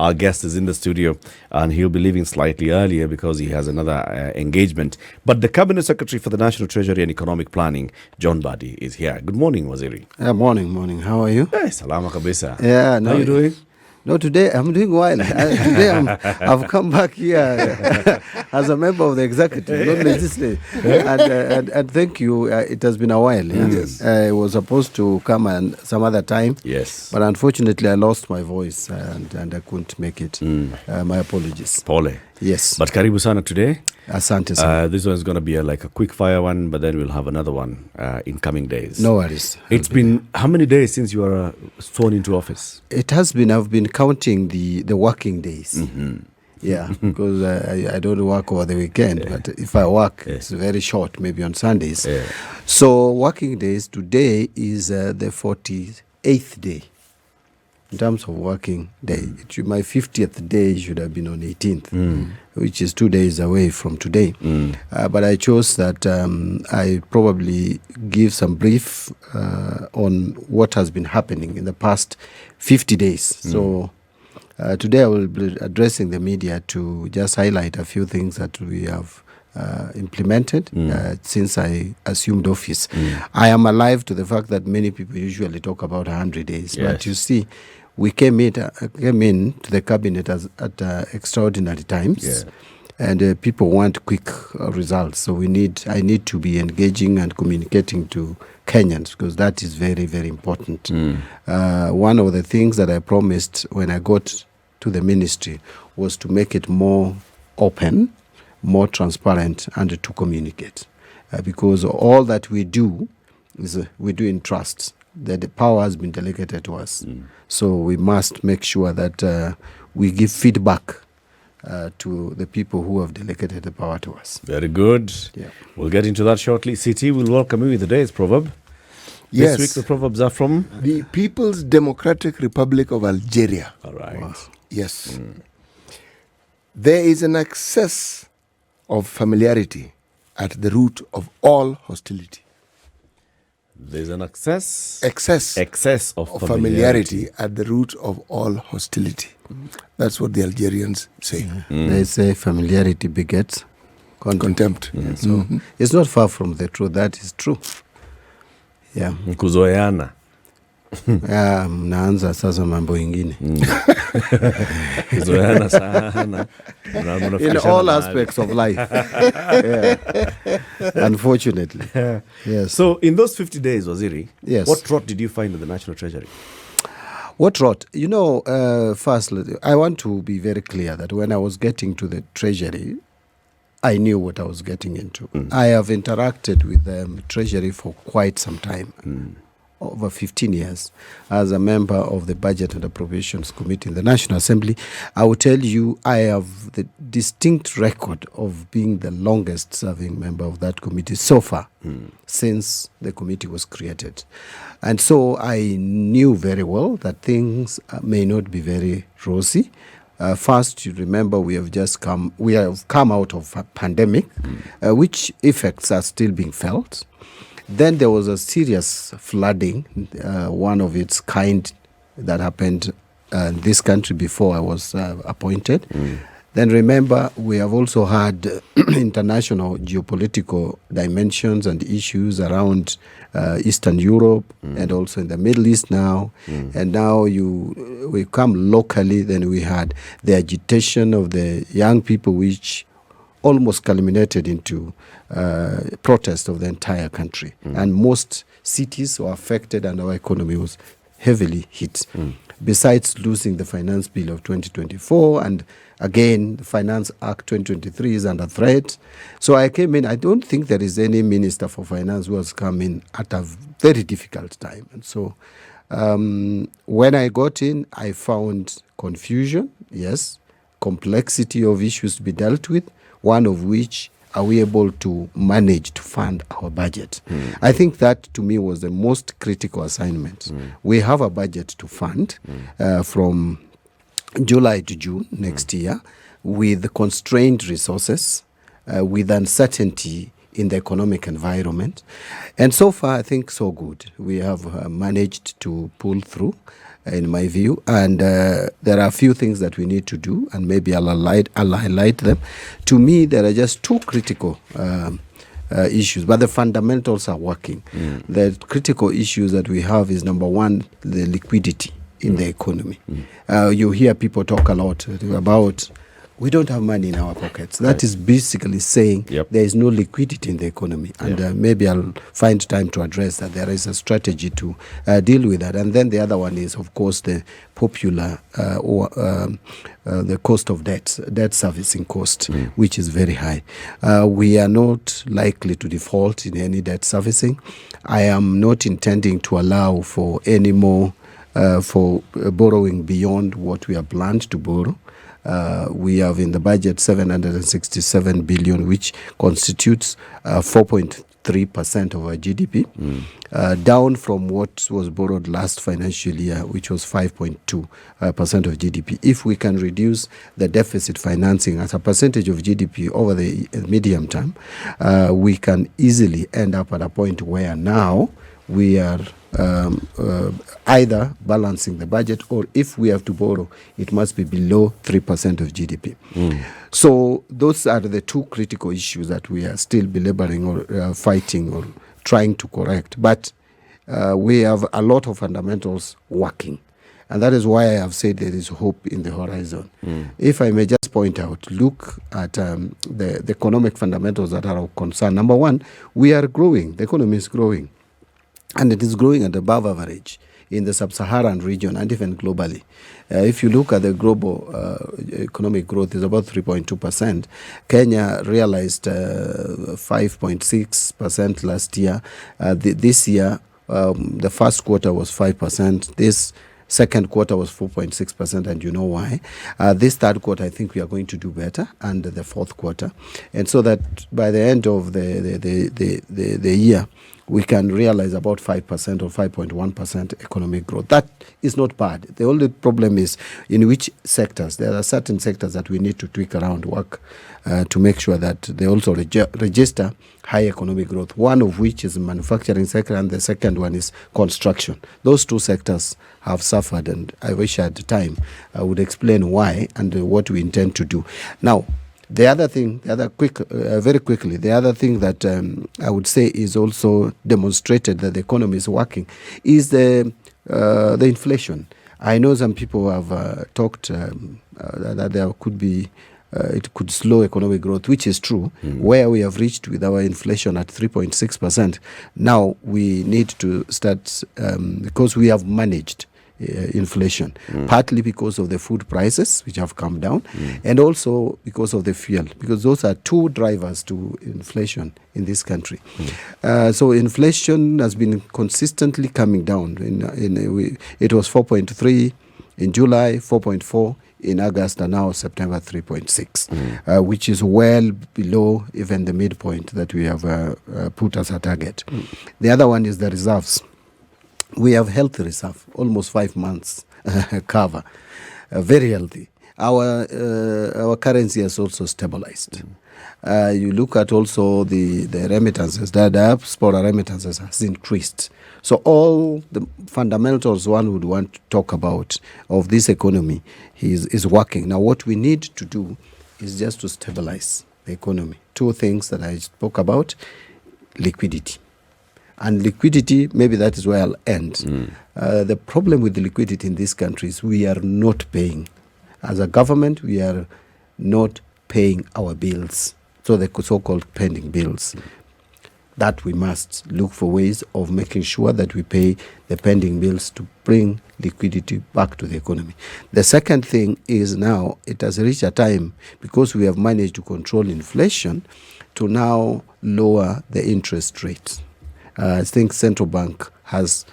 Our guest is in the studio and he'll be leaving slightly earlier because he has another engagement. But the Cabinet Secretary for the National Treasury and Economic Planning, John Mbadi, is here. Good morning, Waziri. Morning. How are you? Hey, salama kabisa. Yeah, no, how are you doing? No, today I'm doing well. Today I've come back here as a member of the executive, not legislative. And thank you. It has been a while. Yeah? Yes. I was supposed to come some other time. Yes. But unfortunately, I lost my voice and I couldn't make it. My apologies. Pole. Yes. But karibu sana today. Asante sana. This one is going to be like a quick fire one, but then we'll have another one in coming days. No worries. It's been how many days since you were sworn into office? It has been. I've been counting the working days. Mm-hmm. Yeah, because I don't work over the weekend, but if I work, it's very short, maybe on Sundays. Yeah. So working days, today is the 48th day. In terms of working day, my 50th day should have been on 18th, which is 2 days away from today. But I chose that I probably give some brief on what has been happening in the past 50 days. So today I will be addressing the media to just highlight a few things that we have implemented since I assumed office. I am alive to the fact that many people usually talk about 100 days. Yes. But you see, we came in to the cabinet at extraordinary times, and people want quick results. So I need to be engaging and communicating to Kenyans because that is very, very important. One of the things that I promised when I got to the ministry was to make it more open, more transparent, and to communicate. Because all that we do is we do in trust. That the power has been delegated to us. So we must make sure that we give feedback to the people who have delegated the power to us. Very good. Yeah. We'll get into that shortly. CT will welcome you with the day's proverb. Yes. This week the proverbs are from? The People's Democratic Republic of Algeria. All right. Wow. Yes. There is an excess of familiarity at the root of all hostility. There's an excess of familiarity at the root of all hostility. That's what the Algerians say. They say familiarity begets Contempt. Yeah, so it's not far from the truth. That is true. Yeah. Kuzoeana. Mnaanza sasa mambo ingine. Kuzoeana sana. In all aspects of life. Unfortunately. Yes. So in those 50 days, Waziri, Yes. what rot did you find in the National Treasury? What rot? First, I want to be very clear that when I was getting to the Treasury, I knew what I was getting into. I have interacted with the Treasury for quite some time. Over 15 years as a member of the Budget and Appropriations Committee in the National Assembly. I will tell you I have the distinct record of being the longest serving member of that committee so far since the committee was created. And so I knew very well that things may not be very rosy. First, you remember we have come out of a pandemic, which effects are still being felt. Then there was a serious flooding, one of its kind that happened in this country before I was appointed. Then remember, we have also had international geopolitical dimensions and issues around Eastern Europe and also in the Middle East now. And now we come locally, then we had the agitation of the young people, which almost culminated into protest of the entire country. And most cities were affected and our economy was heavily hit. Besides losing the Finance Bill of 2024 and again, the Finance Act 2023 is under threat. So I came in. I don't think there is any Minister for Finance who has come in at a very difficult time. And so when I got in, I found confusion, yes, complexity of issues to be dealt with, one of which are we able to manage to fund our budget? I think that to me was the most critical assignment. We have a budget to fund from July to June next year with constrained resources, with uncertainty in the economic environment. And so far, I think so good. We have managed to pull through. in my view. And there are a few things that we need to do, and maybe I'll highlight them. To me, there are just two critical issues, but the fundamentals are working. The critical issues that we have is, number one, the liquidity in the economy. You hear people talk a lot about we don't have money in our pockets. That is basically saying there is no liquidity in the economy. And maybe I'll find time to address that. There is a strategy to deal with that. And then the other one is, of course, the popular the cost of debt servicing cost, which is very high. We are not likely to default in any debt servicing. I am not intending to allow for any more for borrowing beyond what we have planned to borrow. We have in the budget 767 billion, which constitutes 4.3% of our GDP, down from what was borrowed last financial year, which was 5.2% of GDP. If we can reduce the deficit financing as a percentage of GDP over the medium term, we can easily end up at a point where now we are either balancing the budget, or if we have to borrow, it must be below 3% of GDP. So those are the two critical issues that we are still belaboring or fighting or trying to correct. But we have a lot of fundamentals working. And that is why I have said there is hope in the horizon. If I may just point out, look at the economic fundamentals that are of concern. Number one, we are growing. The economy is growing. And it is growing at above average in the sub-Saharan region and even globally. If you look at the global economic growth, is about 3.2%. Kenya realized 5.6% last year. This year, the first quarter was 5%. This second quarter was 4.6%, and you know why. This third quarter, I think we are going to do better, and the fourth quarter. And so that by the end of the year, we can realize about 5% or 5.1% economic growth. That is not bad. The only problem is in which sectors. There are certain sectors that we need to tweak around work to make sure that they also register high economic growth, one of which is the manufacturing sector, and the second one is construction. Those two sectors have suffered, and I wish I had time I would explain why and what we intend to do. Now, the other thing, very quickly, the other thing that I would say is also demonstrated that the economy is working is the inflation. I know some people have talked that there could be, it could slow economic growth, which is true, where we have reached with our inflation at 3.6%. Now we need to start, because we have managed inflation, partly because of the food prices, which have come down, and also because of the fuel, because those are two drivers to inflation in this country. So inflation has been consistently coming down. It was 4.3 in July, 4.4 in August, and now September 3.6, which is well below even the midpoint that we have put as a target. The other one is the reserves. We have healthy reserve, almost 5 months cover, very healthy. Our currency has also stabilized. You look at also the remittances, the diaspora remittances has increased. So all the fundamentals one would want to talk about of this economy is working. Now what we need to do is just to stabilize the economy. Two things that I spoke about: liquidity. And liquidity, maybe that is where I'll end. The problem with the liquidity in this country is we are not paying. As a government, we are not paying our bills. So the so-called pending bills. That we must look for ways of making sure that we pay the pending bills to bring liquidity back to the economy. The second thing is now it has reached a time, because we have managed to control inflation, to now lower the interest rates. I think central bank has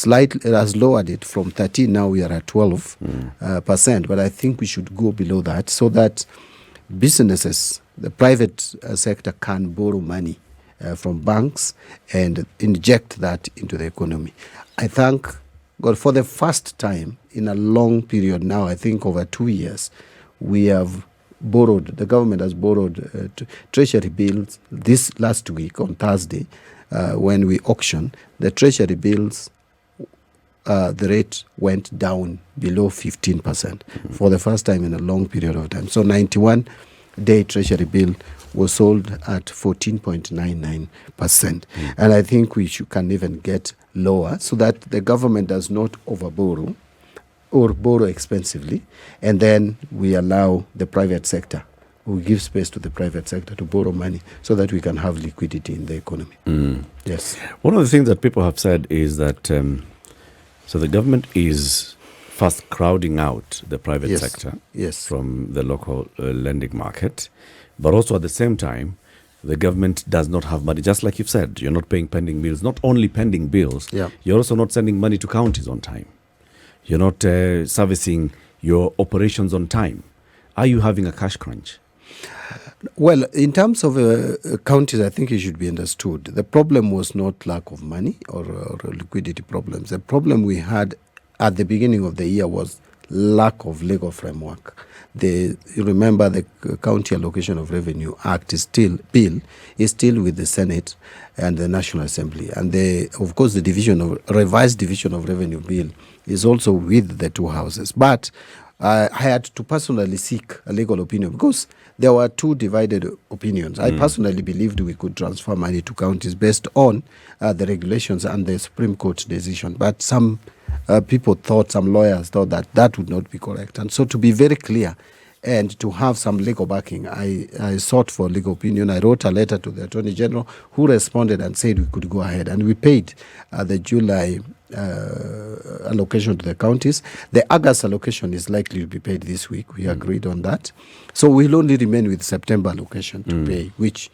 lowered it from 13. Now we are at 12%. But I think we should go below that, so that businesses, the private sector, can borrow money from banks and inject that into the economy. I thank God for the first time in a long period now, I think over 2 years, we have borrowed, the government has borrowed treasury bills this last week on Thursday. When we auction, the treasury bills the rate went down below 15% for the first time in a long period of time. So 91-day Treasury bill was sold at 14.99%. And I think can even get lower so that the government does not overborrow or borrow expensively, and then we allow the private sector, we give space to the private sector to borrow money so that we can have liquidity in the economy. Yes. One of the things that people have said is that so the government is first crowding out the private sector from the local lending market, but also at the same time, the government does not have money. Just like you've said, you're not paying pending bills. Not only pending bills, you're also not sending money to counties on time. You're not servicing your operations on time. Are you having a cash crunch? Well, in terms of counties, I think it should be understood. The problem was not lack of money or liquidity problems. The problem we had at the beginning of the year was lack of legal framework. You remember the County Allocation of Revenue Act bill is still with the Senate and the National Assembly, and of course the revised division of revenue bill is also with the two houses. But I had to personally seek a legal opinion because there were two divided opinions. I personally believed we could transfer money to counties based on the regulations and the Supreme Court decision. But some some lawyers thought that would not be correct. And so to be very clear and to have some legal backing, I sought for legal opinion. I wrote a letter to the Attorney General who responded and said we could go ahead. And we paid the July allocation to the counties. The August allocation is likely to be paid this week. We agreed on that. So we'll only remain with September allocation to pay, which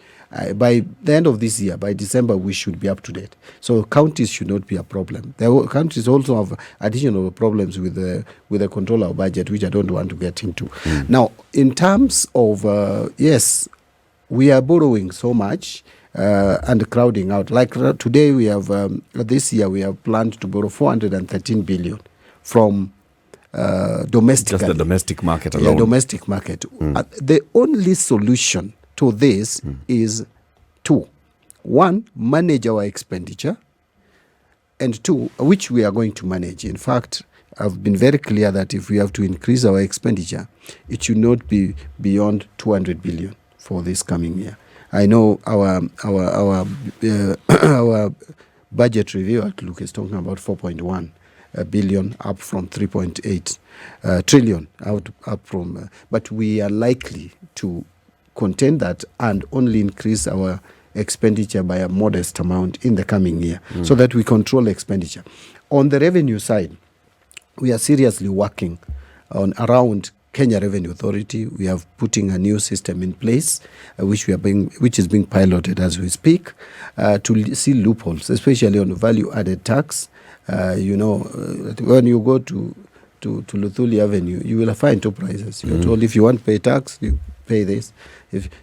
by the end of this year, by December, we should be up to date. So counties should not be a problem. Counties also have additional problems with the control of budget, which I don't want to get into. Now, in terms of, yes, we are borrowing so much and crowding out. Like today, we have, this year, we have planned to borrow 413 billion from domestically. Just the domestic market alone. Yeah, domestic market. The only solution to this is two. One, manage our expenditure, and two, which we are going to manage. In fact, I've been very clear that if we have to increase our expenditure, it should not be beyond 200 billion for this coming year. I know our budget review outlook is talking about 4.1 billion, up from 3.8 trillion, up from. But we are likely to contain that and only increase our expenditure by a modest amount in the coming year so that we control expenditure. On the revenue side, we are seriously working around Kenya Revenue Authority. We are putting a new system in place, which is being piloted as we speak, to see loopholes, especially on value-added tax. When you go to Luthuli Avenue, you will find two prices. You're told if you want to pay tax, you pay this.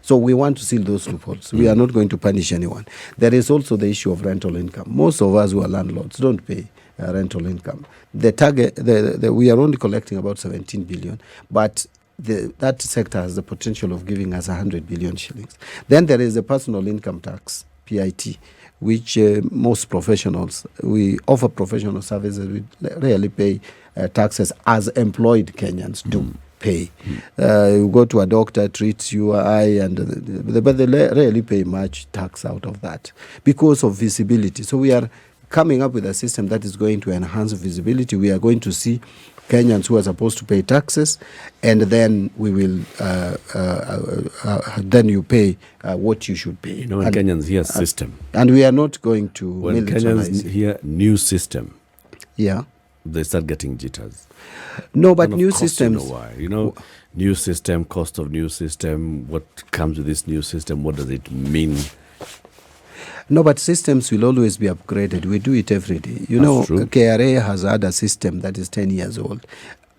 So we want to seal those loopholes. We are not going to punish anyone. There is also the issue of rental income. Most of us who are landlords don't pay rental income. The target, we are only collecting about 17 billion, but that sector has the potential of giving us 100 billion shillings. Then there is the personal income tax, PIT, which most professionals, we offer professional services, we rarely pay taxes as employed Kenyans do pay. You go to a doctor, treats your eye, but they rarely pay much tax out of that because of visibility. So we are coming up with a system that is going to enhance visibility. We are going to see Kenyans who are supposed to pay taxes, and then we will then you pay what you should pay. When Kenyans hear system, and we are not going to when Kenyans hear new system, they start getting jitters. No, but new systems. New system, cost of new system. What comes with this new system? What does it mean? No, but systems will always be upgraded. We do it every day. True. KRA has had a system that is 10 years old.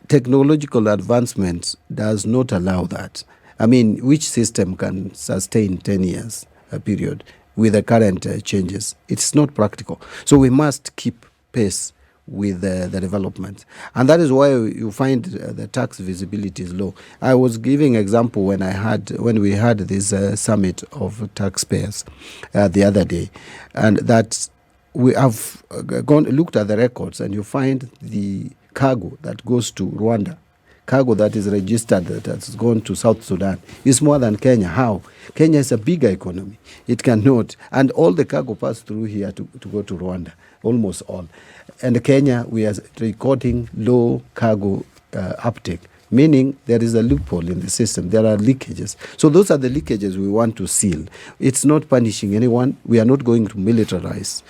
Technological advancement does not allow that. I mean, which system can sustain 10 years a period with the current changes? It's not practical. So we must keep pace with the development. And that is why you find the tax visibility is low. I was giving example when we had this summit of taxpayers the other day, and that we have looked at the records, and you find the cargo that goes to Rwanda, cargo that is registered that has gone to South Sudan, is more than Kenya. How? Kenya is a bigger economy. It cannot. And all the cargo pass through here to go to Rwanda, almost all. And Kenya, we are recording low cargo uptake, meaning there is a loophole in the system. There are leakages. So those are the leakages we want to seal. It's not punishing anyone. We are not going to militarize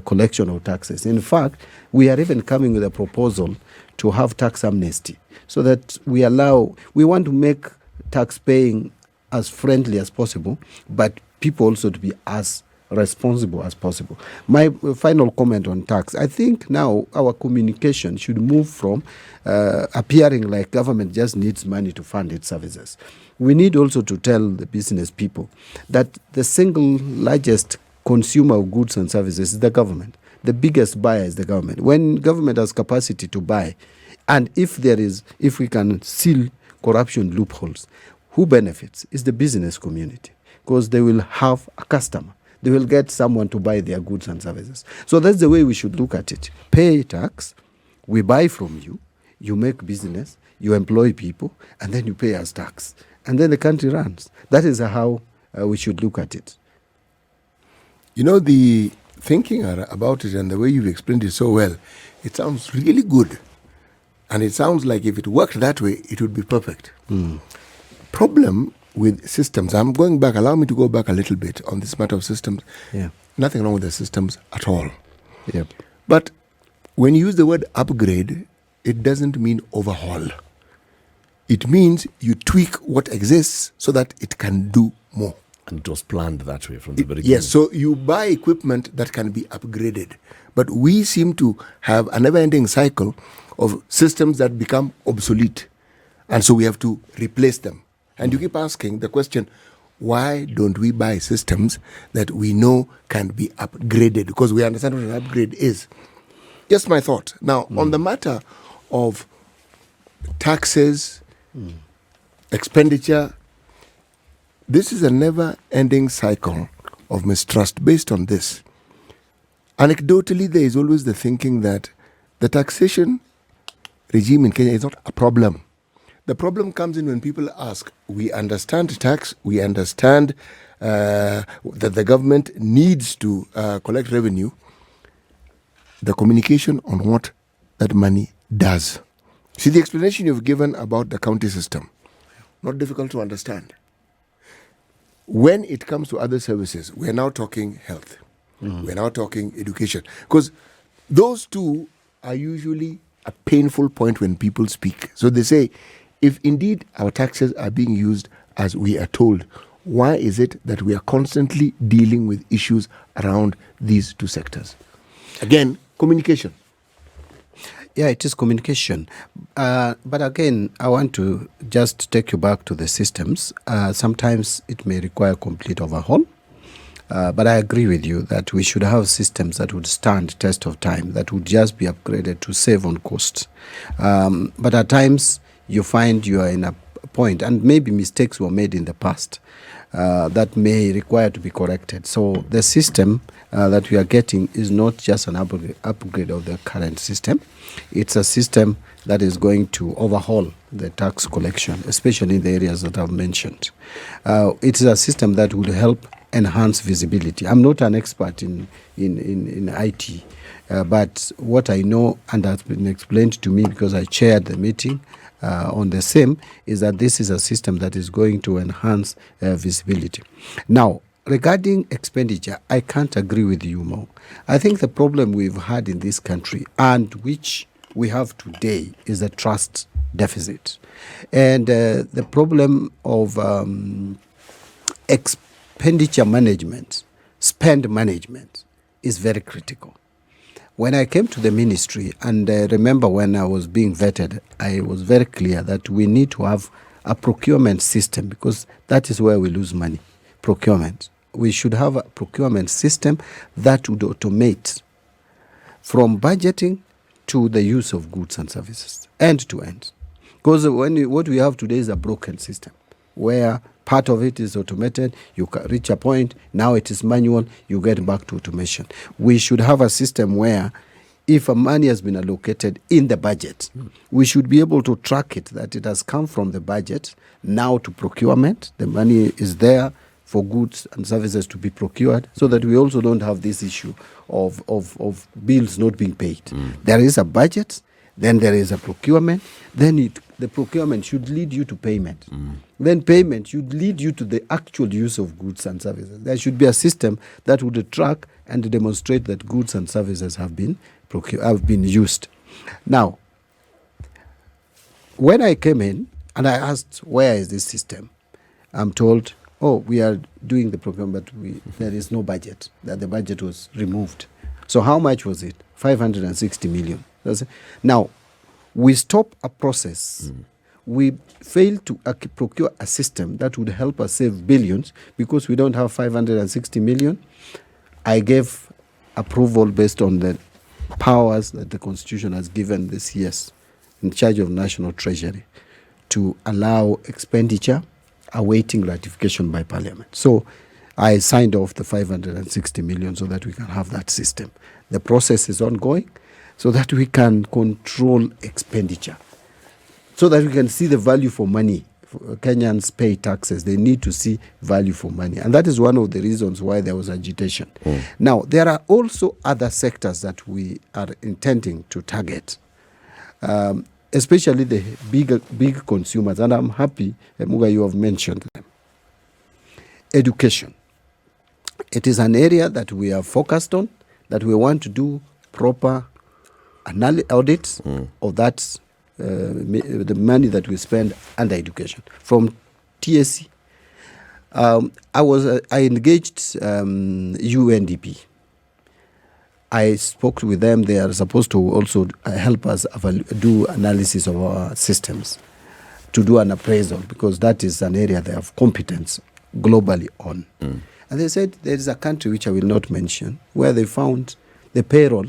collection of taxes. In fact, we are even coming with a proposal to have tax amnesty so that we want to make tax paying as friendly as possible, but people also to be as responsible as possible. My final comment on tax, I think now our communication should move from appearing like government just needs money to fund its services. We need also to tell the business people that the single largest consumer of goods and services is the government. The biggest buyer is the government. When government has capacity to buy, and if we can seal corruption loopholes, who benefits is the business community, because they will have a customer. They will get someone to buy their goods and services. So that's the way we should look at it. Pay tax, we buy from you, you make business, you employ people, and then you pay us tax. And then the country runs. That is how we should look at it. You know, the thinking about it and the way you've explained it so well, it sounds really good. And it sounds like if it worked that way, it would be perfect. Problem with systems, I'm going back, allow me to go back a little bit on this matter of systems. Yeah. Nothing wrong with the systems at all. Yep. But when you use the word upgrade, it doesn't mean overhaul. It means you tweak what exists so that it can do more. And it was planned that way from the very beginning. Yes, so you buy equipment that can be upgraded. But we seem to have a never-ending cycle of systems that become obsolete. And so we have to replace them. And you keep asking the question, why don't we buy systems that we know can be upgraded? Because we understand what an upgrade is. Just my thought. Now, on the matter of taxes, expenditure, this is a never-ending cycle of mistrust based on this. Anecdotally, there is always the thinking that the taxation regime in Kenya is not a problem. The problem comes in when people ask, we understand tax, we understand that the government needs to collect revenue, the communication on what that money does. See, the explanation you've given about the county system, not difficult to understand. When it comes to other services, we're now talking health. We're now talking education. Because those two are usually a painful point when people speak. So they say, if indeed our taxes are being used as we are told, why is it that we are constantly dealing with issues around these two sectors? Again, communication. Yeah, it is communication. But again, I want to just take you back to the systems. Sometimes it may require complete overhaul. But I agree with you that we should have systems that would stand test of time, that would just be upgraded to save on costs. But at times, you find you are in a point, and maybe mistakes were made in the past that may require to be corrected. So the system that we are getting is not just an upgrade of the current system. It's a system that is going to overhaul the tax collection, especially in the areas that I've mentioned. It is a system that will help enhance visibility. I'm not an expert in IT, but what I know, and that's been explained to me because I chaired the meeting on the same, is that this is a system that is going to enhance visibility. Now, regarding expenditure, I can't agree with you more. I think the problem we've had in this country, and which we have today, is a trust deficit. And the problem of expenditure management, spend management, is very critical. When I came to the ministry, and remember when I was being vetted, I was very clear that we need to have a procurement system, because that is where we lose money, procurement. We should have a procurement system that would automate from budgeting to the use of goods and services, end to end. Because what we have today is a broken system, where Part of it is automated. You reach a point, now it is manual, you get back to automation. We should have a system where if a money has been allocated in the budget, we should be able to track it, that it has come from the budget now to procurement. The money is there for goods and services to be procured, so that we also don't have this issue of bills not being paid. There is a budget, then there is a procurement, then the procurement should lead you to payment. Then payment should lead you to the actual use of goods and services. There should be a system that would track and demonstrate that goods and services have been used. Now, when I came in and I asked, where is this system? I'm told, oh, we are doing the procurement, but there is no budget, that the budget was removed. So how much was it? 560 million. Now, we stop a process. We fail to procure a system that would help us save billions because we don't have 560 million. I gave approval based on the powers that the Constitution has given the CS in charge of National Treasury to allow expenditure awaiting ratification by Parliament. So I signed off the 560 million so that we can have that system. The process is ongoing so that we can control expenditure, so that we can see the value for money. Kenyans pay taxes. They need to see value for money. And that is one of the reasons why there was agitation. Now, there are also other sectors that we are intending to target, especially the big consumers. And I'm happy, Muga, you have mentioned them. Education. It is an area that we are focused on, that we want to do proper audits of that, the money that we spend under education. From TSC, I engaged UNDP. I spoke with them. They are supposed to also help us do analysis of our systems, to do an appraisal, because that is an area they have competence globally on. And they said there is a country which I will not mention where they found the payroll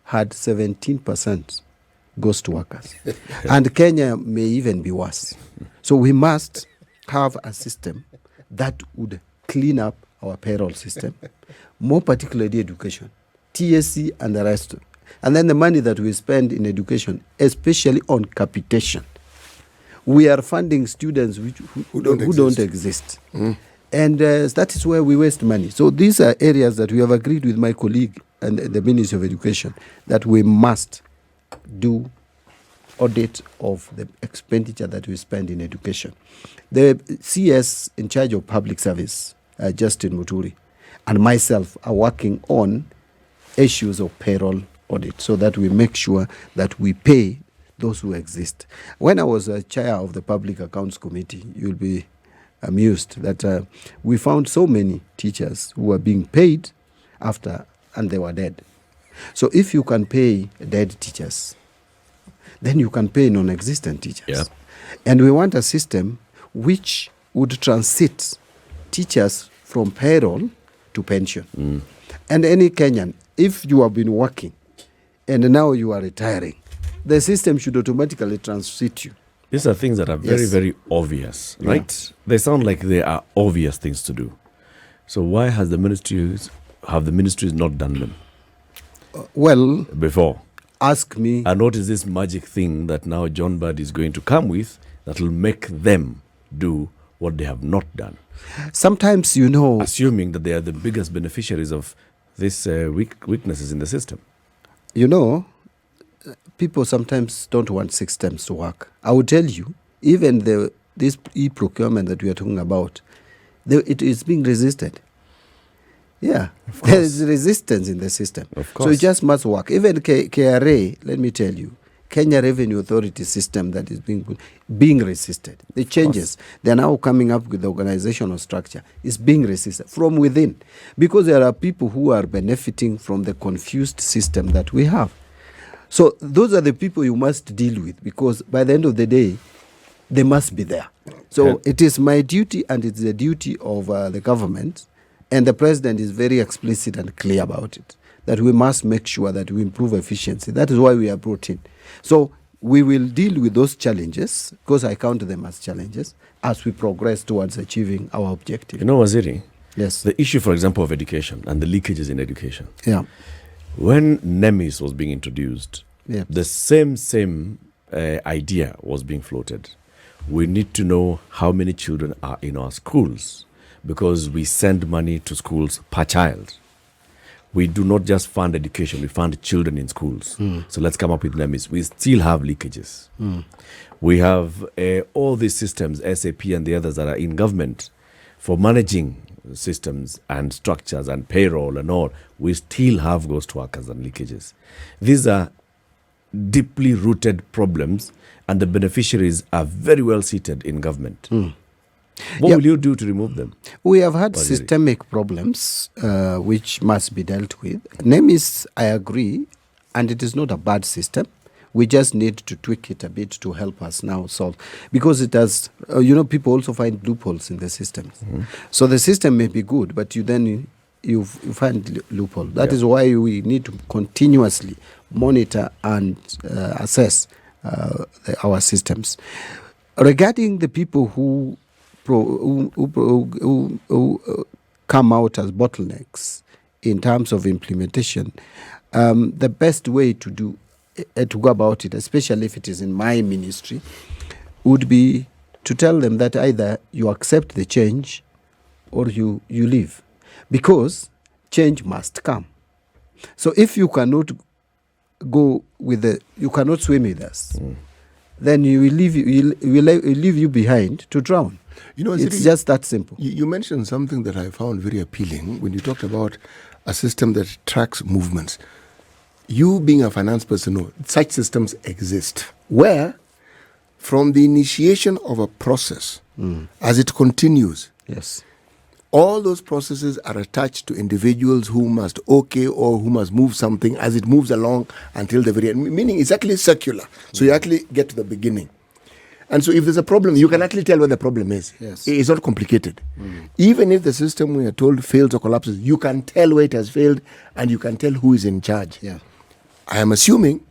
had 17% ghost workers. And Kenya may even be worse. So we must have a system that would clean up our payroll system, more particularly education, TSC and the rest. And then the money that we spend in education, especially on capitation. We are funding students who don't exist. And that is where we waste money. So these are areas that we have agreed with my colleague and the Ministry of Education that we must do audit of the expenditure that we spend in education. The CS in charge of public service, Justin Muturi, and myself are working on issues of payroll audit so that we make sure that we pay those who exist. When I was a chair of the Public Accounts Committee, you'll be amused that we found so many teachers who were being paid after and they were dead. So if you can pay dead teachers, then you can pay non-existent teachers. Yeah. And we want a system which would transit teachers from payroll to pension. And any Kenyan, if you have been working and now you are retiring, the system should automatically transit you. These are things that are very, very obvious, right? Yeah. They sound like they are obvious things to do. So why have the ministries not done them? Well, before. Ask me. And what is this magic thing that now John Mbadi is going to come with that will make them do what they have not done? Sometimes, assuming that they are the biggest beneficiaries of these weaknesses in the system. People sometimes don't want systems to work. I will tell you, even this e-procurement that we are talking about, it is being resisted. Yeah, there is resistance in the system. Of course. So it just must work. Even KRA, let me tell you, Kenya Revenue Authority system that is being resisted. The changes, they are now coming up with the organizational structure, is being resisted from within. Because there are people who are benefiting from the confused system that we have. So those are the people you must deal with, because by the end of the day, they must be there. So it is my duty and it's the duty of the government, and the president is very explicit and clear about it, that we must make sure that we improve efficiency. That is why we are brought in. So we will deal with those challenges, because I count them as challenges, as we progress towards achieving our objective. You know, Waziri, yes, the issue, for example, of education and the leakages in education. Yeah. When NEMIS was being introduced, Yeah. the same idea was being floated. We need to know how many children are in our schools, because we send money to schools per child. We do not just fund education, we fund children in schools. So let's come up with NEMIS. We still have leakages. We have all these systems, SAP and the others that are in government for managing systems and structures and payroll and all. We still have ghost workers and leakages. These are deeply rooted problems, and the beneficiaries are very well seated in government. What will you do to remove them? We have had systemic problems which must be dealt with. NEMIS, I agree, and it is not a bad system. We just need to tweak it a bit to help us now solve. Because it has, people also find loopholes in the systems. So the system may be good, but you find loophole. That is why we need to continuously monitor and assess our systems. Regarding the people who come out as bottlenecks in terms of implementation, the best way to go about it, especially if it is in my ministry, would be to tell them that either you accept the change or you leave, because change must come. So if you cannot you cannot swim with us, then we will leave you behind to drown. It's just that simple. You mentioned something that I found very appealing when you talked about a system that tracks movements. You being a finance person know such systems exist, where from the initiation of a process, as it continues, yes, all those processes are attached to individuals who must or who must move something as it moves along until the very end, meaning it's actually circular. So you actually get to the beginning. And so if there's a problem, you can actually tell where the problem is. Yes. It's not complicated. Even if the system, we are told, fails or collapses, you can tell where it has failed and you can tell who is in charge. Yeah. I am assuming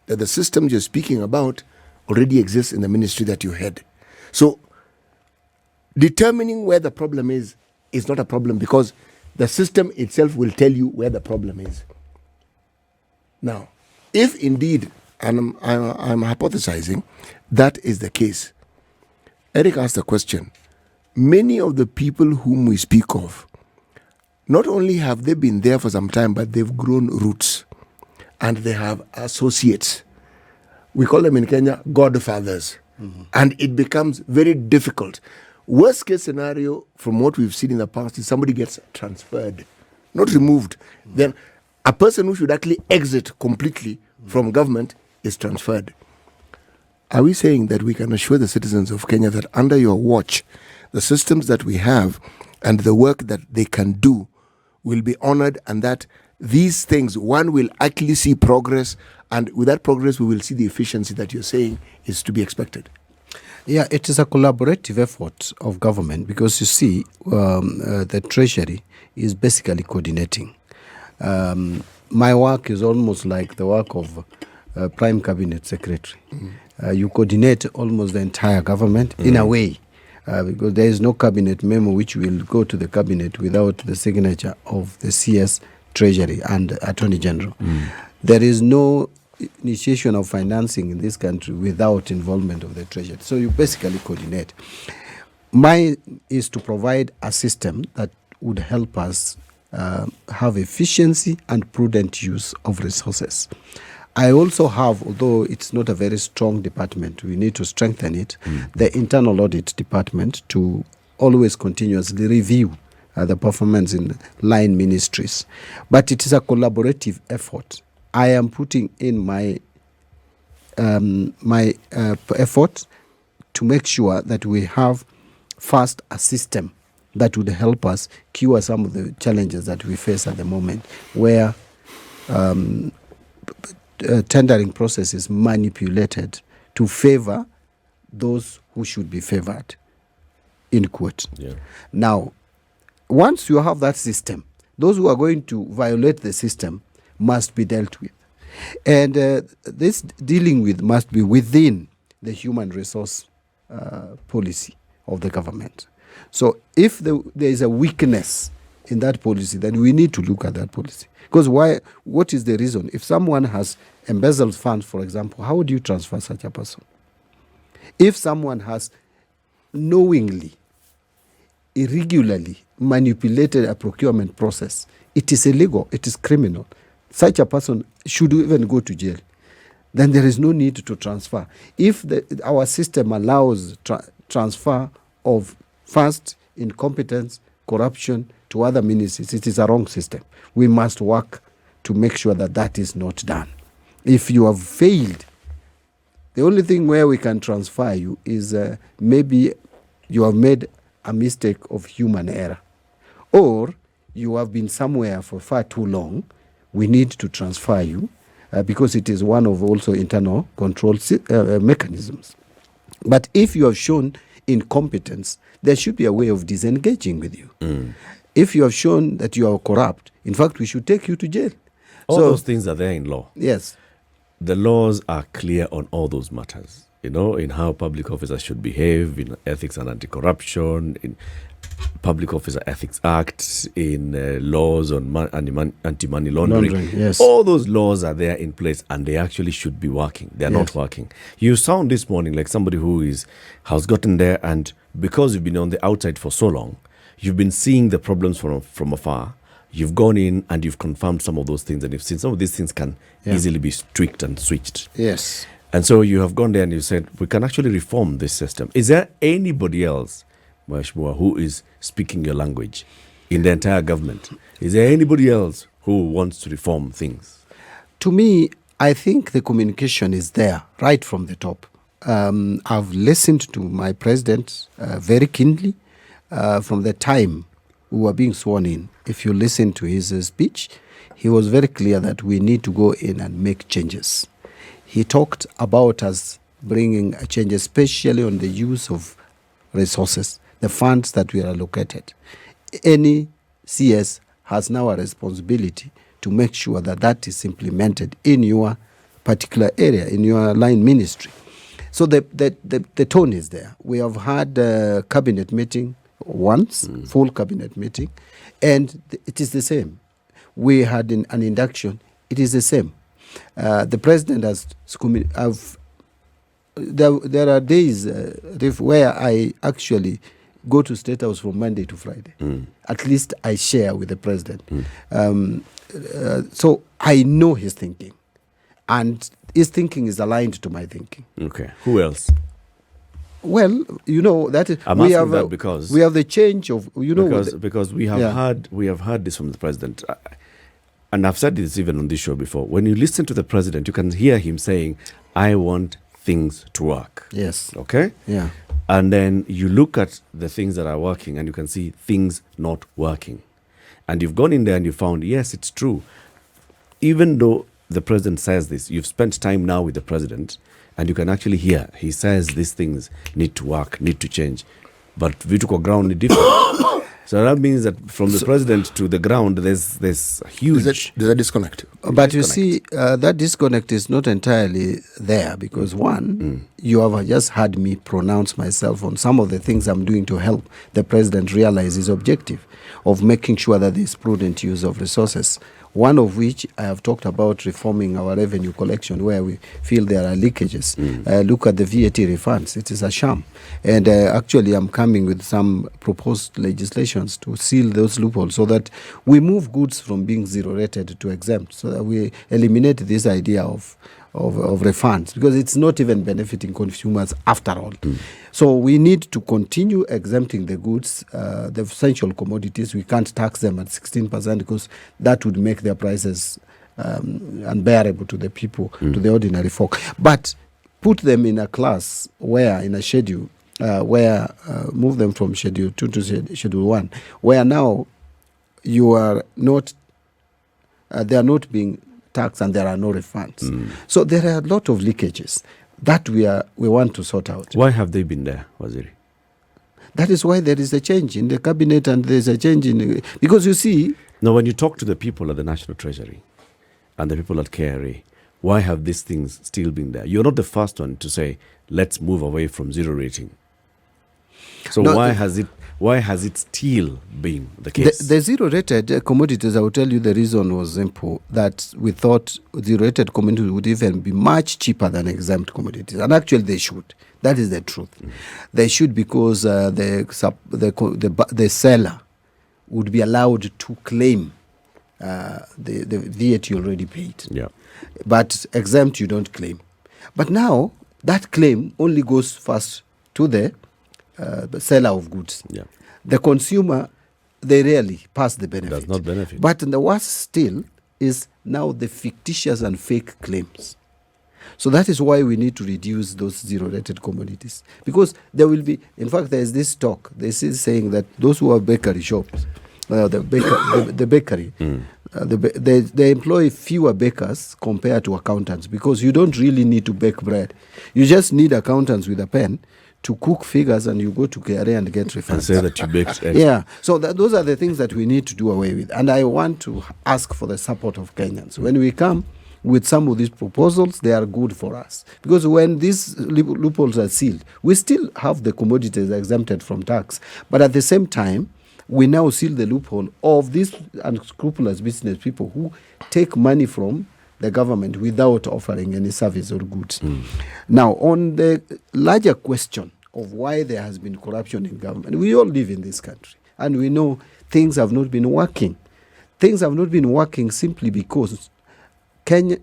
that the system you're speaking about already exists in the ministry that you head. So determining where the problem is not a problem, because the system itself will tell you where the problem is. Now, if indeed, and I'm hypothesizing, that is the case, Eric asked a question. Many of the people whom we speak of, not only have they been there for some time, but they've grown roots and they have associates. We call them in Kenya godfathers. And it becomes very difficult. Worst case scenario, from what we've seen in the past, is somebody gets transferred, not removed. Then a person who should actually exit completely from government is transferred. Are we saying that we can assure the citizens of Kenya that under your watch, the systems that we have and the work that they can do will be honored, and that these things, one will actually see progress, and with that progress, we will see the efficiency that you're saying is to be expected? Yeah, it is a collaborative effort of government, because you see, the Treasury is basically coordinating. My work is almost like the work of Prime Cabinet Secretary. You coordinate almost the entire government in a way, because there is no cabinet memo which will go to the cabinet without the signature of the CS, Treasury and Attorney General. There is no initiation of financing in this country without involvement of the Treasury. So you basically coordinate. Mine is to provide a system that would help us have efficiency and prudent use of resources. I also have, although it's not a very strong department, we need to strengthen it, the internal audit department to always continuously review the performance in line ministries. But it is a collaborative effort. I am putting in my effort to make sure that we have first a system that would help us cure some of the challenges that we face at the moment, where tendering process is manipulated to favor those who should be favored, in quote. Yeah. Now, once you have that system, those who are going to violate the system must be dealt with. And this dealing with must be within the human resource policy of the government. So if there is a weakness in that policy, then we need to look at that policy. Because what is the reason? If someone has embezzled funds, for example, how would you transfer such a person? If someone has knowingly, irregularly manipulated a procurement process, it is illegal, it is criminal. Such a person should even go to jail. Then there is no need to transfer. If our system allows transfer of funds, incompetence, corruption to other ministries, it is a wrong system. We must work to make sure that that is not done. If you have failed, the only thing where we can transfer you is maybe you have made a mistake of human error, or you have been somewhere for far too long. We need to transfer you because it is one of also internal control mechanisms. But if you have shown incompetence, there should be a way of disengaging with you. If you have shown that you are corrupt, in fact, we should take you to jail. All those things are there in law. Yes. The laws are clear on all those matters, in how public officers should behave, in ethics and anti-corruption, in Public Officer Ethics Act, in laws on anti-money laundering. Yes. All those laws are there in place, and they actually should be working. They are not working. You sound this morning like somebody who has gotten there, and because you've been on the outside for so long, you've been seeing the problems from afar. You've gone in and you've confirmed some of those things, and you've seen some of these things can easily be tweaked and switched. Yes. And so you have gone there and you said, we can actually reform this system. Is there anybody else, Mheshimiwa, who is speaking your language in the entire government? Is there anybody else who wants to reform things? To me, I think the communication is there right from the top. I've listened to my president very keenly from the time we were being sworn in. If you listen to his speech, he was very clear that we need to go in and make changes. He talked about us bringing a change, especially on the use of resources, the funds that we are allocated. Any CS has now a responsibility to make sure that that is implemented in your particular area, in your line ministry. So the tone is there. We have had a cabinet meeting once, full cabinet meeting, and it is the same. We had an induction, it is the same. The president has, there are days where I actually go to State House from Monday to Friday. At least I share with the president. So I know his thinking, and his thinking is aligned to my thinking. Okay. Who else? Well, that I'm asking that because we have the change of because we have heard this from the president, and I've said this even on this show before. When you listen to the president, you can hear him saying, "I want things to work." Yes. Okay. Yeah. And then you look at the things that are working, and you can see things not working. And you've gone in there and you found, yes, it's true. Even though the president says this, you've spent time now with the president, and you can actually hear he says these things need to work, need to change. But Vituko ground is different. So that means that from the president to the ground, there's huge... There's a disconnect. But you see, that disconnect is not entirely there because you have just heard me pronounce myself on some of the things I'm doing to help the president realize his objective of making sure that there is prudent use of resources. One of which I have talked about reforming our revenue collection where we feel there are leakages. Look at the VAT refunds. It is a sham. And actually I'm coming with some proposed legislations to seal those loopholes so that we move goods from being zero rated to exempt, so that we eliminate this idea of refunds, because it's not even benefiting consumers after all. So we need to continue exempting the goods, the essential commodities. We can't tax them at 16% because that would make their prices unbearable to the people, to the ordinary folk. But put them in a class where, in a schedule, where move them from Schedule 2 to Schedule 1, where now you are not, they are not being taxed and there are no refunds. So there are a lot of leakages that we want to sort out. Why have they been there, Waziri? That is why there is a change in the cabinet and there is a change because you see... Now, when you talk to the people at the National Treasury and the people at KRA, why have these things still been there? You're not the first one to say, let's move away from zero rating. So why has it still been the case? The zero-rated commodities, I will tell you the reason was simple, that we thought zero-rated commodities would even be much cheaper than exempt commodities. And actually they should. That is the truth. They should, because the seller would be allowed to claim the VAT you already paid. Yeah. But exempt, you don't claim. But now, that claim only goes first to the seller of goods. Yeah. The consumer, they rarely pass the benefit. Does not benefit. But the worst still is now the fictitious and fake claims. So that is why we need to reduce those zero-rated commodities. Because there will be, in fact, there is this talk. This is saying that those who have bakery shops, the bakery, they employ fewer bakers compared to accountants, because you don't really need to bake bread. You just need accountants with a pen to cook figures, and you go to KRA and get refunds. And say that you baked eggs. Yeah, so those are the things that we need to do away with. And I want to ask for the support of Kenyans. When we come with some of these proposals, they are good for us. Because when these loopholes are sealed, we still have the commodities exempted from tax. But at the same time, we now seal the loophole of these unscrupulous business people who take money from the government without offering any service or goods. Now, on the larger question of why there has been corruption in government, we all live in this country, and we know things have not been working. Things have not been working simply because there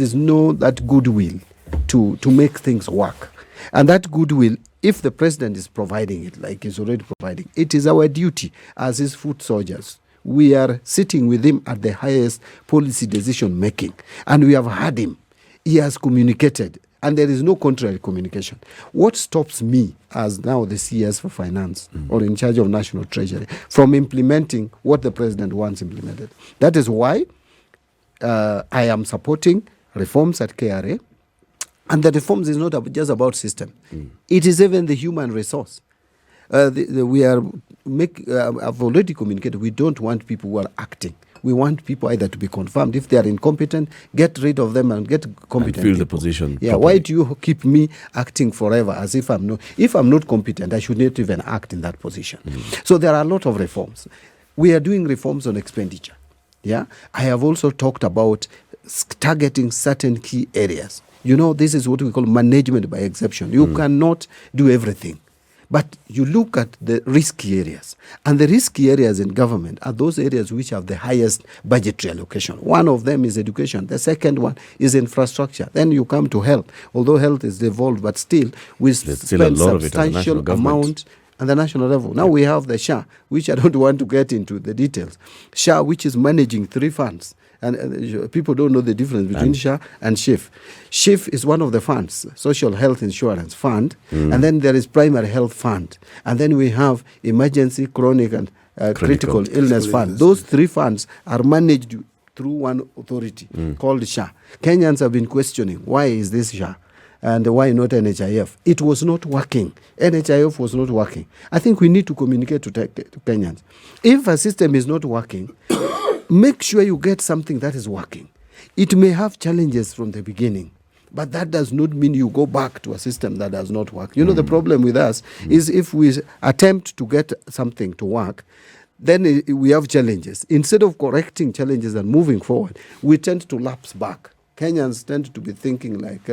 is no that goodwill to make things work. And that goodwill, if the president is providing it, like he's already providing, it is our duty as his foot soldiers. We are sitting with him at the highest policy decision making, and we have heard him. He has communicated, and there is no contrary communication. What stops me as now the CS for finance or in charge of national treasury from implementing what the president wants implemented? That is why I am supporting reforms at KRA. And the reforms is not just about system. It is even the human resource. We are I've already communicated, we don't want people who are acting. We want people either to be confirmed. If they are incompetent, get rid of them and get competent. And fill the people. position. Yeah, properly. why do you keep me acting forever as if I'm not competent, I should not even act in that position. So there are a lot of reforms. We are doing reforms on expenditure. Yeah, I have also talked about targeting certain key areas. This is what we call management by exception. You cannot do everything. But you look at the risky areas. And the risky areas in government are those areas which have the highest budgetary allocation. One of them is education. The second one is infrastructure. Then you come to health. Although health is devolved, but still we spend substantial amount at the national level. Now we have the SHA, which I don't want to get into the details. SHA, which is managing 3 funds. And people don't know the difference between SHA and SHIF. SHIF is one of the funds, Social Health Insurance Fund, and then there is Primary Health Fund, and then we have Emergency, Chronic, and Critical Illness Fund. Those 3 funds are managed through one authority called SHA. Kenyans have been questioning, why is this SHA? And why not NHIF? It was not working. NHIF was not working. I think we need to communicate to Kenyans. If a system is not working, make sure you get something that is working. It may have challenges from the beginning, but that does not mean you go back to a system that does not work. The problem with us is if we attempt to get something to work, then we have challenges. Instead of correcting challenges and moving forward, we tend to lapse back. Kenyans tend to be thinking like,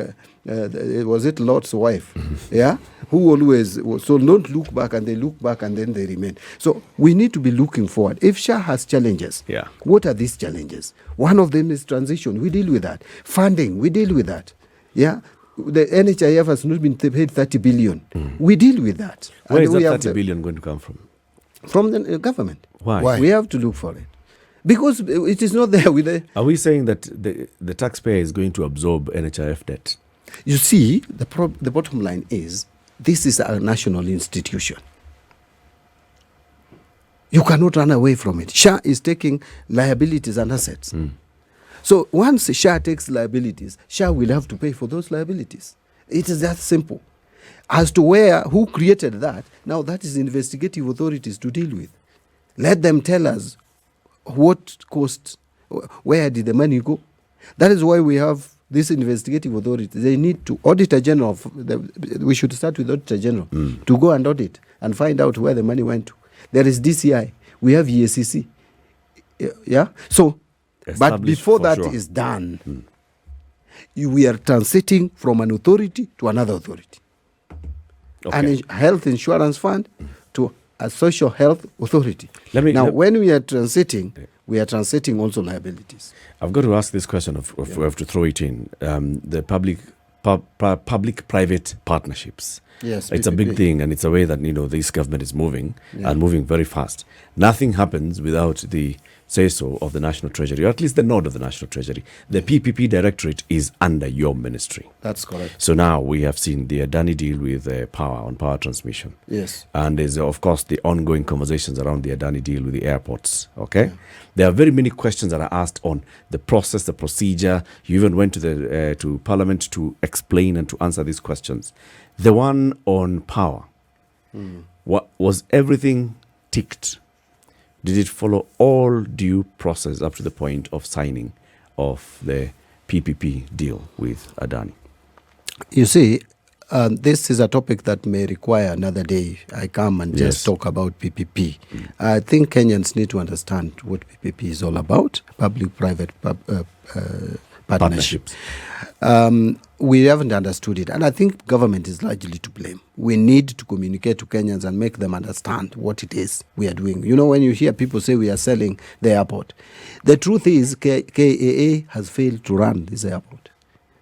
was it Lot's wife? Yeah? Who always, so don't look back, and they look back and then they remain. So we need to be looking forward. If SHA has challenges, what are these challenges? One of them is transition. We deal with that. Funding, we deal with that. Yeah? The NHIF has not been paid 30 billion. We deal with that. Where is that 30 billion going to come from? From the government. Why? We have to look for it. Because it is not there with the... Are we saying that the taxpayer is going to absorb NHIF debt? You see, the bottom line is, this is a national institution. You cannot run away from it. SHA is taking liabilities and assets. So once SHA takes liabilities, SHA will have to pay for those liabilities. It is that simple. As to who created that, now that is investigative authorities to deal with. Let them tell us what cost, where did the money go? That is why we have this investigative authority. They need to Auditor General. We should start with Auditor General to go and audit and find out where the money went to. There is DCI. We have EACC. Yeah. So, but before that is done, we are transiting from an authority to another authority. An health insurance fund to a social health authority. When we are transiting also liabilities. I've got to ask this question we have to throw it in. The public-private partnerships. Yes, it's PPP. A big thing, and it's a way that this government is moving and moving very fast. Nothing happens without the say-so of the National Treasury, or at least the nod of the National Treasury. The PPP Directorate is under your ministry. That's correct. So now we have seen the Adani deal with power transmission. Yes. And there's, of course, the ongoing conversations around the Adani deal with the airports. Okay? Yeah. There are very many questions that are asked on the process, the procedure. You even went to Parliament to explain and to answer these questions. The one on power, what was everything ticked? Did it follow all due process up to the point of signing of the PPP deal with Adani? You see, this is a topic that may require another day. I come and just talk about PPP. I think Kenyans need to understand what PPP is all about, public-private partnerships. We haven't understood it, and I think government is largely to blame. We need to communicate to Kenyans and make them understand what it is we are doing. When you hear people say we are selling the airport, the truth is KAA has failed to run this airport.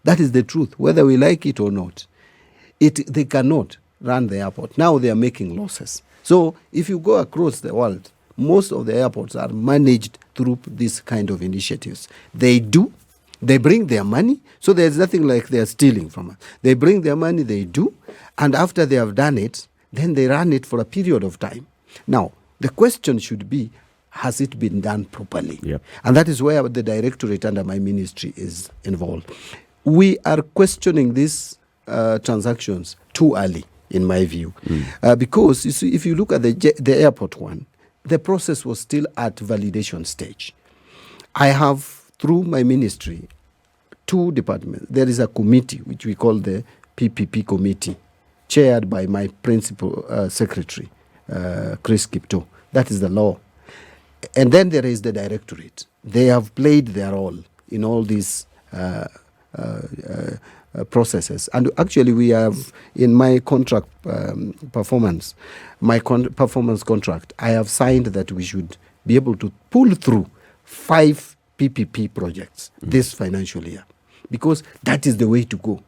That is the truth, whether we like it or not. They cannot run the airport. Now they are making losses. So if you go across the world, most of the airports are managed through this kind of initiatives. They bring their money, so there's nothing like they're stealing from us. They bring their money, they do, and after they have done it, then they run it for a period of time. Now, the question should be, has it been done properly? Yep. And that is where the directorate under my ministry is involved. We are questioning these transactions too early, in my view, because you see, if you look at the airport one, the process was still at validation stage. I have, through my ministry, 2 departments. There is a committee, which we call the PPP committee, chaired by my principal secretary, Chris Kipto. That is the law. And then there is the directorate. They have played their role in all these processes. And actually, we have, in my contract performance contract, I have signed that we should be able to pull through 5 PPP projects this financial year, because that is the way to go.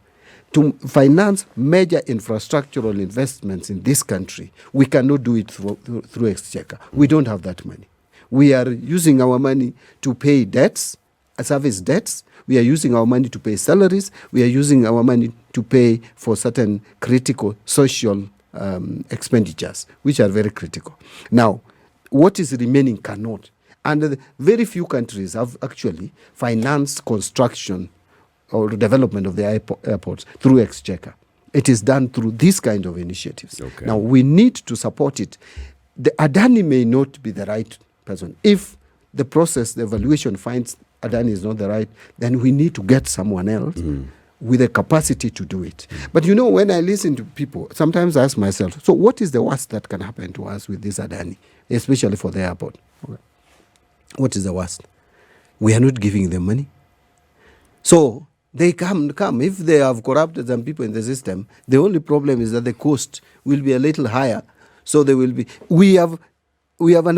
To finance major infrastructural investments in this country, we cannot do it through Exchequer. We don't have that money. We are using our money to pay debts, service debts. We are using our money to pay salaries. We are using our money to pay for certain critical social expenditures, which are very critical. Now, what is remaining cannot. And very few countries have actually financed construction or development of the airports through Exchequer. It is done through these kind of initiatives. Okay. Now, we need to support it. The Adani may not be the right person. If the process, the evaluation finds Adani is not the right, then we need to get someone else with the capacity to do it. But when I listen to people, sometimes I ask myself, so what is the worst that can happen to us with this Adani, especially for the airport? Okay. What is the worst? We are not giving them money. So they come. If they have corrupted some people in the system, the only problem is that the cost will be a little higher. So they will be. We have an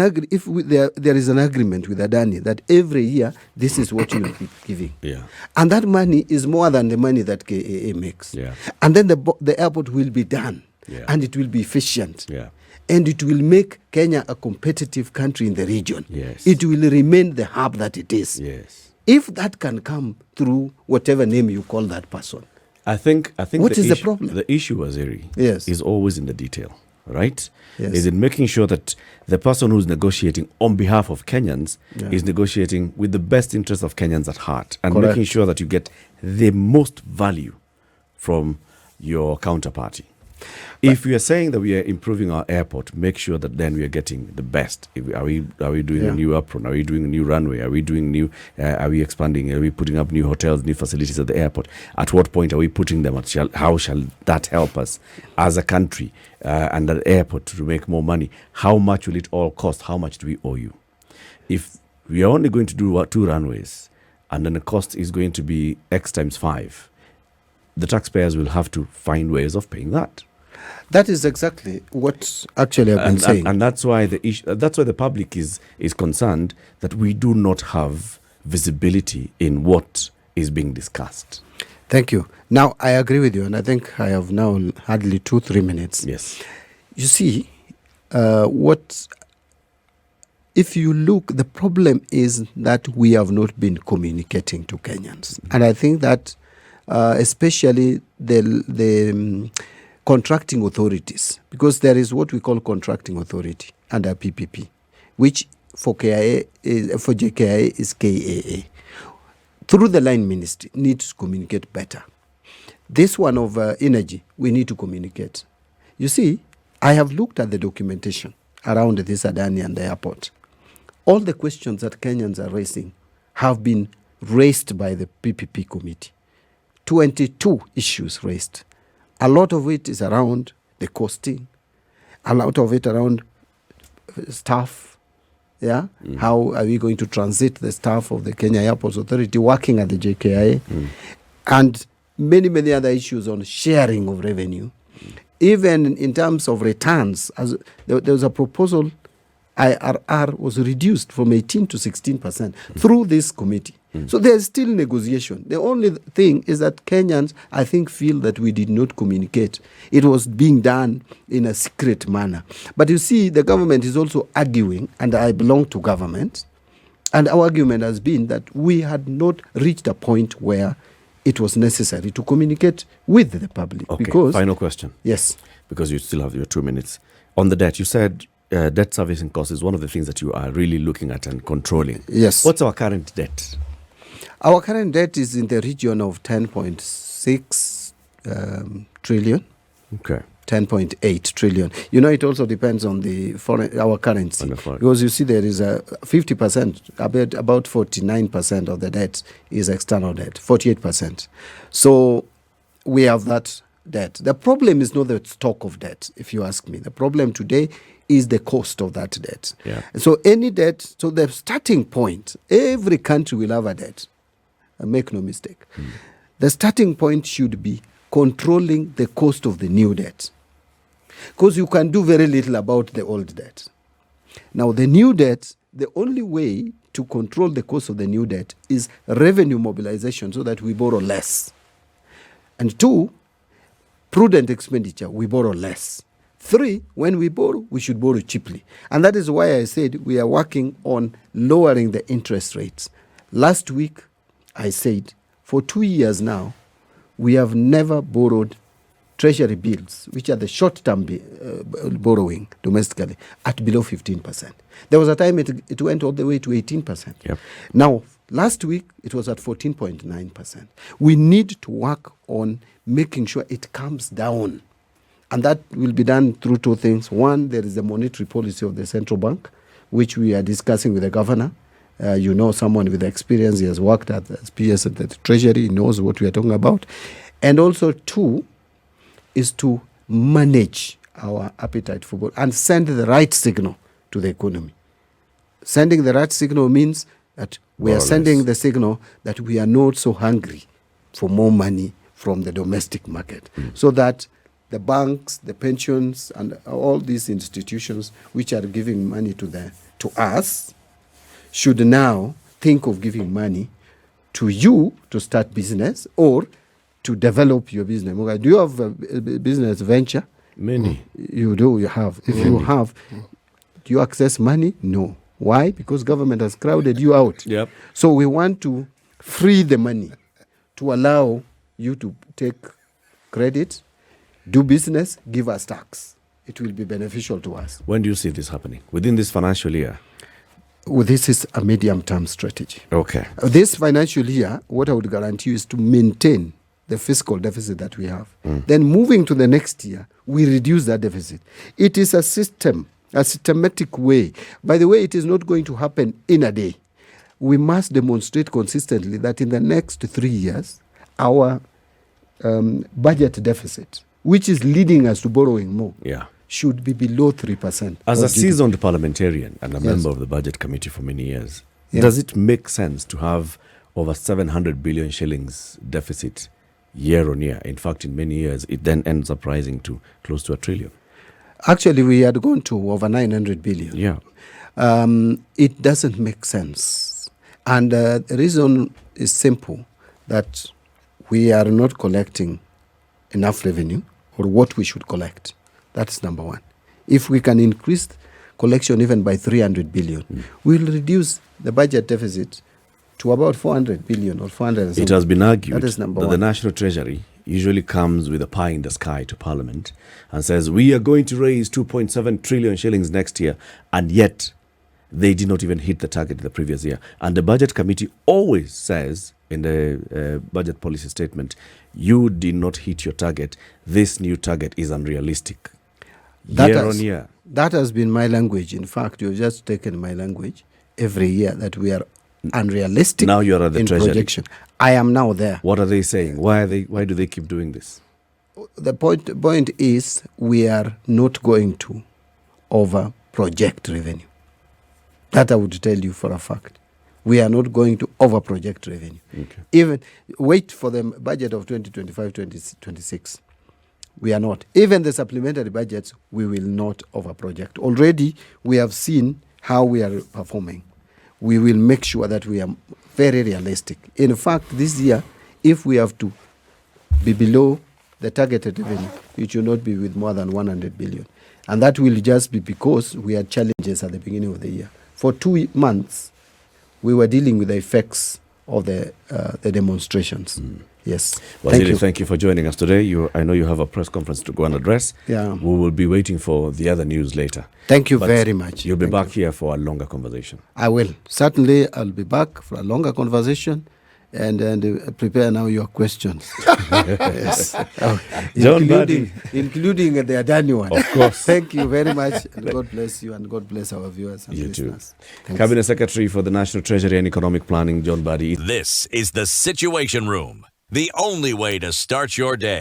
there is an agreement with Adani that every year this is what you will keep giving. Yeah. And that money is more than the money that KAA makes. Yeah. And then the airport will be done. Yeah. And it will be efficient. Yeah. And it will make Kenya a competitive country in the region. Yes. It will remain the hub that it is. Yes. If that can come through whatever name you call that person. I think what is the problem? The issue, Waziri, yes, is always in the detail, right? Yes. Is in making sure that the person who's negotiating on behalf of Kenyans is negotiating with the best interests of Kenyans at heart, and Correct. making sure that you get the most value from your counterparty. If we are saying that we are improving our airport, make sure that then we are getting the best. Are we doing a new apron? Are we doing a new runway? Are we doing new? Are we expanding? Are we putting up new hotels, new facilities at the airport? At what point are we putting them? How shall that help us as a country and the airport to make more money? How much will it all cost? How much do we owe you? If we are only going to do 2 runways, and then the cost is going to be X times 5, the taxpayers will have to find ways of paying that. That is exactly what actually I've been saying. And that's why the public is concerned that we do not have visibility in what is being discussed. Thank you. Now, I agree with you, and I think I have now hardly 2-3 minutes. Yes. You see, if you look, the problem is that we have not been communicating to Kenyans. And I think that especially the contracting authorities, because there is what we call contracting authority under PPP, which for JKIA is KAA. Through the line ministry, needs to communicate better. This one of energy, we need to communicate. You see, I have looked at the documentation around this Adani and the airport. All the questions that Kenyans are raising have been raised by the PPP committee. 22 issues raised. A lot of it is around the costing, a lot of it around staff. Yeah, how are we going to transit the staff of the Kenya Airports Authority working at the JKIA, and many other issues on sharing of revenue, even in terms of returns. As there was a proposal, IRR was reduced from 18 to 16% through this committee. So there's still negotiation. The only thing is that Kenyans, I think, feel that we did not communicate. It was being done in a secret manner. But you see, the government is also arguing, and I belong to government, and our argument has been that we had not reached a point where it was necessary to communicate with the public. Okay, because, final question. Yes. Because you still have your 2 minutes. On the debt, you said debt servicing cost is one of the things that you are really looking at and controlling. Yes. What's our current debt? Our current debt is in the region of 10.6 trillion. Okay. 10.8 trillion. You know, it also depends on our currency. Because you see, there is a 50%, about 49% of the debt is external debt, 48%. So we have that debt. The problem is not the stock of debt, if you ask me. The problem today is the cost of that debt. Yeah. So any debt, so the starting point, every country will have a debt. Make no mistake. The starting point should be controlling the cost of the new debt. Because you can do very little about the old debt. Now, the new debt, the only way to control the cost of the new debt is revenue mobilization so that we borrow less. And 2, prudent expenditure, we borrow less. 3, when we borrow, we should borrow cheaply. And that is why I said we are working on lowering the interest rates. Last week, I said, for 2 years now, we have never borrowed Treasury bills, which are the short-term borrowing domestically, at below 15%. There was a time it went all the way to 18%. Yep. Now, last week, it was at 14.9%. We need to work on making sure it comes down. And that will be done through 2 things. 1, there is the monetary policy of the central bank, which we are discussing with the governor. You know, someone with experience, he has worked at the PS at the Treasury, he knows what we are talking about. And also 2 is to manage our appetite for gold and send the right signal to the economy. Sending the right signal means that we are sending the signal that we are not so hungry for more money from the domestic market, so that the banks, the pensions, and all these institutions which are giving money to us should now think of giving money to you to start business or to develop your business. Muga, do you have a business venture? Many. You do, you have. If you have, do you access money? No. Why? Because government has crowded you out. Yep. So we want to free the money to allow you to take credit, do business, give us tax. It will be beneficial to us. When do you see this happening? Within this financial year? Well, this is a medium-term strategy. Okay. This financial year, what I would guarantee you is to maintain the fiscal deficit that we have. Then moving to the next year, we reduce that deficit. It is a systematic way. By the way, it is not going to happen in a day. We must demonstrate consistently that in the next 3 years, our budget deficit, which is leading us to borrowing more, should be below 3%. As a seasoned parliamentarian and a member of the budget committee for many years, does it make sense to have over 700 billion shillings deficit year on year? In fact, in many years, it then ends up rising to close to $1 trillion. Actually, we had gone to over 900 billion. Yeah. It doesn't make sense. And the reason is simple, that we are not collecting enough revenue or what we should collect. That's number one. If we can increase collection even by 300 billion, we'll reduce the budget deficit to about 400 billion or 400 something. It has been argued that is number that one. The National Treasury usually comes with a pie in the sky to Parliament and says, we are going to raise 2.7 trillion shillings next year, and yet they did not even hit the target the previous year. And the Budget Committee always says in the budget policy statement, you did not hit your target. This new target is unrealistic. Year on year. That has been my language. In fact, you've just taken my language every year, that we are unrealistic. Now you're at the Treasury. Projection. I am now there. What are they saying? Why do they keep doing this? The point is, we are not going to over project revenue. That I would tell you for a fact. We are not going to over project revenue. Okay. Even wait for the budget of 2025-2026. We are not. Even the supplementary budgets, we will not over project. Already, we have seen how we are performing. We will make sure that we are very realistic. In fact, this year, if we have to be below the targeted revenue, it should not be with more than 100 billion. And that will just be because we had challenges at the beginning of the year. For 2 months, we were dealing with the effects of the demonstrations. Yes. Thank you for joining us today. I know you have a press conference to go and address. Yeah. We will be waiting for the other news later. Thank you very much. You'll be back here for a longer conversation. I will. Certainly, I'll be back for a longer conversation. And prepare now your questions. Yes. Including the Adani one. Of course. Thank you very much. And God bless you, and God bless our viewers and listeners. Too. Cabinet Secretary for the National Treasury and Economic Planning, Mbadi. This is the Situation Room, the only way to start your day.